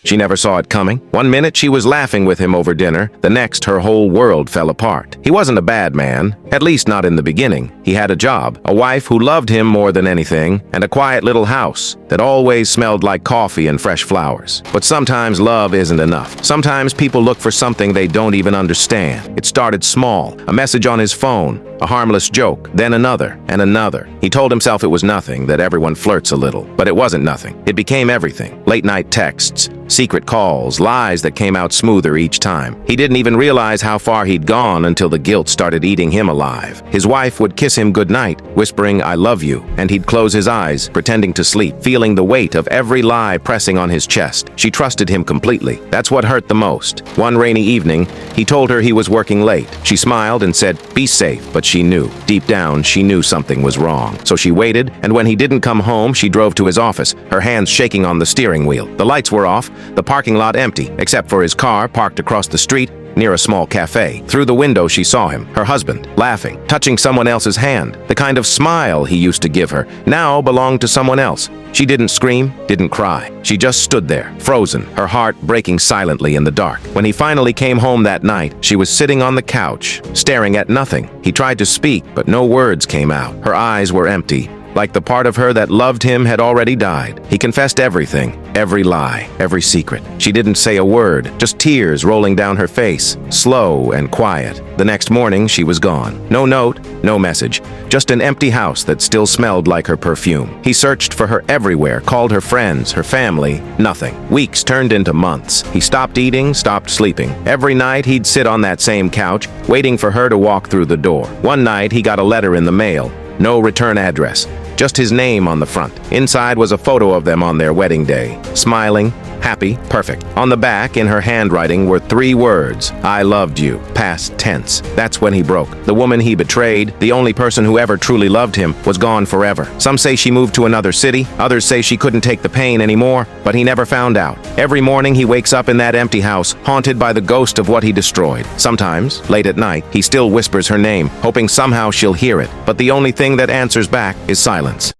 She never saw it coming. One minute she was laughing with him over dinner, the next her whole world fell apart. He wasn't a bad man, at least not in the beginning. He had a job, a wife who loved him more than anything, and a quiet little house that always smelled like coffee and fresh flowers. But sometimes love isn't enough. Sometimes people look for something they don't even understand. It started small, a message on his phone, a harmless joke, then another and another. He told himself it was nothing, that everyone flirts a little, but it wasn't nothing. It became everything. Late night texts, secret calls, lies that came out smoother each time. He didn't even realize how far he'd gone until the guilt started eating him alive. His wife would kiss him goodnight, whispering, "I love you," and he'd close his eyes, pretending to sleep, feeling the weight of every lie pressing on his chest. She trusted him completely. That's what hurt the most. One rainy evening, he told her he was working late. She smiled and said, "Be safe," but she knew. Deep down, she knew something was wrong. So she waited, and when he didn't come home, she drove to his office, her hands shaking on the steering wheel. The lights were off, the parking lot empty, except for his car parked across the street near a small cafe. Through the window she saw him, her husband, laughing, touching someone else's hand. The kind of smile he used to give her now belonged to someone else. She didn't scream, didn't cry. She just stood there, frozen, her heart breaking silently in the dark. When he finally came home that night, she was sitting on the couch, staring at nothing. He tried to speak, but no words came out. Her eyes were empty, like the part of her that loved him had already died. He confessed everything, every lie, every secret. She didn't say a word, just tears rolling down her face, slow and quiet. The next morning, she was gone. No note, no message, just an empty house that still smelled like her perfume. He searched for her everywhere, called her friends, her family, nothing. Weeks turned into months. He stopped eating, stopped sleeping. Every night, he'd sit on that same couch, waiting for her to walk through the door. One night, he got a letter in the mail. No return address, just his name on the front. Inside was a photo of them on their wedding day, smiling, happy, perfect. On the back, in her handwriting, were 3 words: "I loved you," past tense. That's when he broke. The woman he betrayed, the only person who ever truly loved him, was gone forever. Some say she moved to another city, others say she couldn't take the pain anymore, but he never found out. Every morning he wakes up in that empty house, haunted by the ghost of what he destroyed. Sometimes, late at night, he still whispers her name, hoping somehow she'll hear it, but the only thing that answers back is silence.